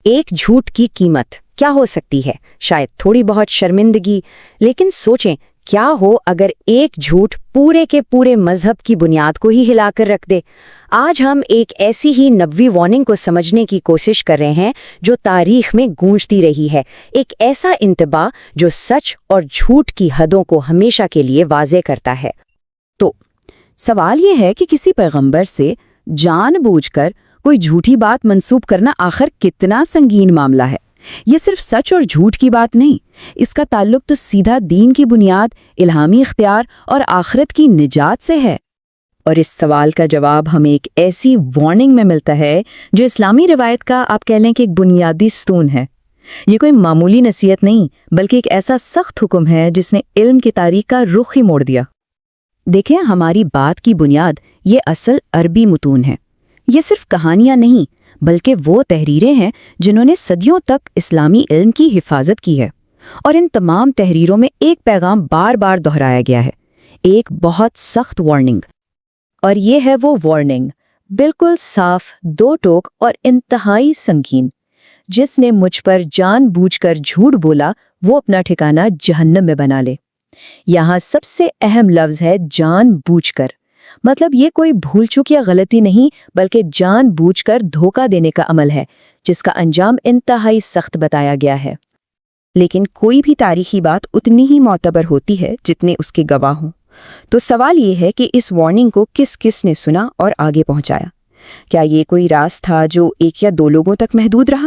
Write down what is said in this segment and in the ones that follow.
ایک جھوٹ کی قیمت کیا ہو سکتی ہے؟ شاید تھوڑی بہت شرمندگی، لیکن سوچیں کیا ہو اگر ایک جھوٹ پورے کے پورے مذہب کی بنیاد کو ہی ہلا کر رکھ دے۔ آج ہم ایک ایسی ہی نبوی وارننگ کو سمجھنے کی کوشش کر رہے ہیں جو تاریخ میں گونجتی رہی ہے، ایک ایسا انتباہ جو سچ اور جھوٹ کی حدوں کو ہمیشہ کے لیے واضح کرتا ہے۔ تو سوال یہ ہے کہ کسی پیغمبر سے جان بوجھ کر کوئی جھوٹی بات منسوب کرنا آخر کتنا سنگین معاملہ ہے؟ یہ صرف سچ اور جھوٹ کی بات نہیں، اس کا تعلق تو سیدھا دین کی بنیاد، الہامی اختیار اور آخرت کی نجات سے ہے۔ اور اس سوال کا جواب ہمیں ایک ایسی وارننگ میں ملتا ہے جو اسلامی روایت کا آپ کہہ لیں کہ ایک بنیادی ستون ہے۔ یہ کوئی معمولی نصیحت نہیں بلکہ ایک ایسا سخت حکم ہے جس نے علم کی تاریخ کا رخ ہی موڑ دیا۔ دیکھیں، ہماری بات کی بنیاد یہ اصل عربی متون ہے۔ یہ صرف کہانیاں نہیں بلکہ وہ تحریریں ہیں جنہوں نے صدیوں تک اسلامی علم کی حفاظت کی ہے، اور ان تمام تحریروں میں ایک پیغام بار بار دہرایا گیا ہے، ایک بہت سخت وارننگ۔ اور یہ ہے وہ وارننگ، بالکل صاف، دو ٹوک اور انتہائی سنگین: جس نے مجھ پر جان بوجھ کر جھوٹ بولا وہ اپنا ٹھکانہ جہنم میں بنا لے۔ یہاں سب سے اہم لفظ ہے جان بوجھ کر، مطلب یہ کوئی بھول چوک یا غلطی نہیں بلکہ جان بوجھ کر دھوکہ دینے کا عمل ہے جس کا انجام انتہائی سخت بتایا گیا ہے۔ لیکن کوئی بھی تاریخی بات اتنی ہی معتبر ہوتی ہے جتنے اس کے گواہ ہوں۔ تو سوال یہ ہے کہ اس وارننگ کو کس کس نے سنا اور آگے پہنچایا؟ کیا یہ کوئی راز تھا جو ایک یا دو لوگوں تک محدود رہا؟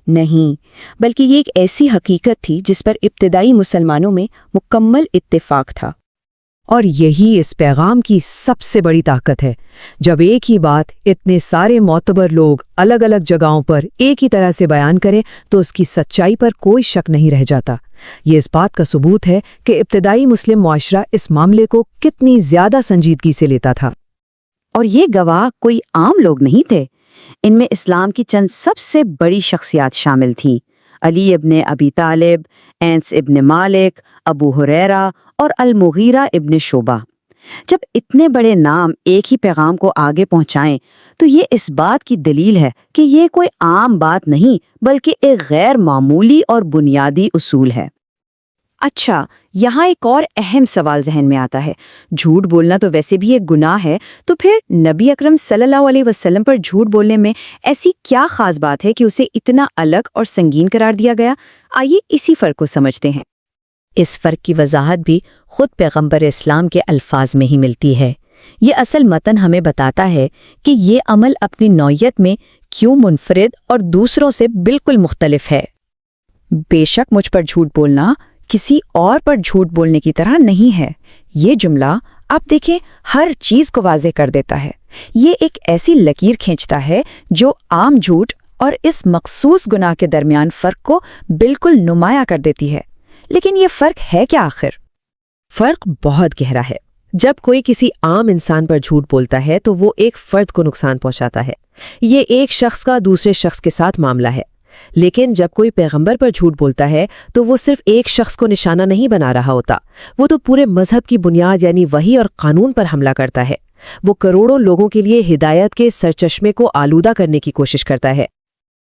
نہیں، بلکہ یہ ایک ایسی حقیقت تھی جس پر ابتدائی مسلمانوں میں مکمل اتفاق تھا۔ اور یہی اس پیغام کی سب سے بڑی طاقت ہے۔ جب ایک ہی بات اتنے سارے معتبر لوگ الگ الگ جگہوں پر ایک ہی طرح سے بیان کریں تو اس کی سچائی پر کوئی شک نہیں رہ جاتا۔ یہ اس بات کا ثبوت ہے کہ ابتدائی مسلم معاشرہ اس معاملے کو کتنی زیادہ سنجیدگی سے لیتا تھا۔ اور یہ گواہ کوئی عام لوگ نہیں تھے، ان میں اسلام کی چند سب سے بڑی شخصیات شامل تھیں: علی ابن ابی طالب، انس ابن مالک، ابو ہریرہ اور المغیرہ ابن شعبہ۔ جب اتنے بڑے نام ایک ہی پیغام کو آگے پہنچائیں تو یہ اس بات کی دلیل ہے کہ یہ کوئی عام بات نہیں بلکہ ایک غیر معمولی اور بنیادی اصول ہے۔ اچھا، یہاں ایک اور اہم سوال ذہن میں آتا ہے۔ جھوٹ بولنا تو ویسے بھی ایک گناہ ہے، تو پھر نبی اکرم صلی اللہ علیہ وسلم پر جھوٹ بولنے میں ایسی کیا خاص بات ہے کہ اسے اتنا الگ اور سنگین قرار دیا گیا؟ آئیے اسی فرق کو سمجھتے ہیں۔ اس فرق کی وضاحت بھی خود پیغمبر اسلام کے الفاظ میں ہی ملتی ہے۔ یہ اصل متن ہمیں بتاتا ہے کہ یہ عمل اپنی نوعیت میں کیوں منفرد اور دوسروں سے بالکل مختلف ہے۔ بے شک مجھ پر جھوٹ بولنا کسی اور پر جھوٹ بولنے کی طرح نہیں ہے۔ یہ جملہ آپ دیکھیں ہر چیز کو واضح کر دیتا ہے۔ یہ ایک ایسی لکیر کھینچتا ہے جو عام جھوٹ اور اس مخصوص گناہ کے درمیان فرق کو بالکل نمایاں کر دیتی ہے۔ لیکن یہ فرق ہے کیا آخر؟ فرق بہت گہرا ہے۔ جب کوئی کسی عام انسان پر جھوٹ بولتا ہے تو وہ ایک فرد کو نقصان پہنچاتا ہے، یہ ایک شخص کا دوسرے شخص کے ساتھ معاملہ ہے۔ لیکن جب کوئی پیغمبر پر جھوٹ بولتا ہے تو وہ صرف ایک شخص کو نشانہ نہیں بنا رہا ہوتا، وہ تو پورے مذہب کی بنیاد یعنی وحی اور قانون پر حملہ کرتا ہے۔ وہ کروڑوں لوگوں کے لیے ہدایت کے سرچشمے کو آلودہ کرنے کی کوشش کرتا ہے۔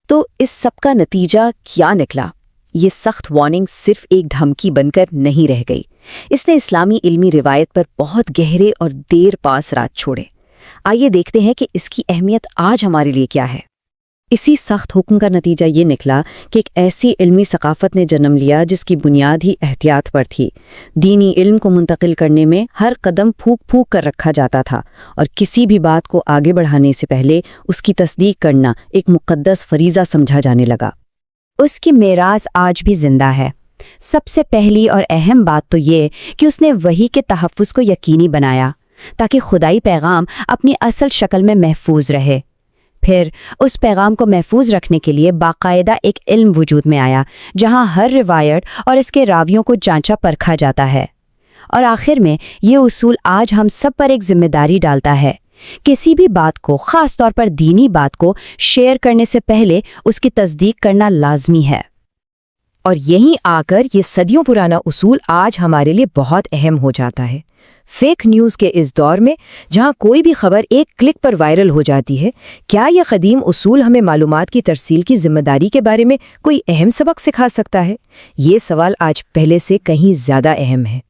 تو اس سب کا نتیجہ کیا نکلا؟ یہ سخت وارننگ صرف ایک دھمکی بن کر نہیں رہ گئی، اس نے اسلامی علمی روایت پر بہت گہرے اور دیر پاس رات چھوڑے۔ آئیے دیکھتے ہیں کہ اس کی اہمیت آج ہمارے لیے کیا ہے۔ اسی سخت حکم کا نتیجہ یہ نکلا کہ ایک ایسی علمی ثقافت نے جنم لیا جس کی بنیاد ہی احتیاط پر تھی۔ دینی علم کو منتقل کرنے میں ہر قدم پھونک پھونک کر رکھا جاتا تھا، اور کسی بھی بات کو آگے بڑھانے سے پہلے اس کی تصدیق کرنا ایک مقدس فریضہ سمجھا جانے لگا۔ اس کی میراث آج بھی زندہ ہے۔ سب سے پہلی اور اہم بات تو یہ کہ اس نے وحی کے تحفظ کو یقینی بنایا تاکہ خدائی پیغام اپنی اصل شکل میں محفوظ رہے۔ پھر اس پیغام کو محفوظ رکھنے کے لیے باقاعدہ ایک علم وجود میں آیا جہاں ہر روایت اور اس کے راویوں کو جانچا پرکھا جاتا ہے۔ اور آخر میں یہ اصول آج ہم سب پر ایک ذمہ داری ڈالتا ہے۔ کسی بھی بات کو، خاص طور پر دینی بات کو شیئر کرنے سے پہلے اس کی تصدیق کرنا لازمی ہے۔ اور یہیں آ کر یہ صدیوں پرانا اصول آج ہمارے لیے بہت اہم ہو جاتا ہے۔ فیک نیوز کے اس دور میں جہاں کوئی بھی خبر ایک کلک پر وائرل ہو جاتی ہے، کیا یہ قدیم اصول ہمیں معلومات کی ترسیل کی ذمہ داری کے بارے میں کوئی اہم سبق سکھا سکتا ہے؟ یہ سوال آج پہلے سے کہیں زیادہ اہم ہے۔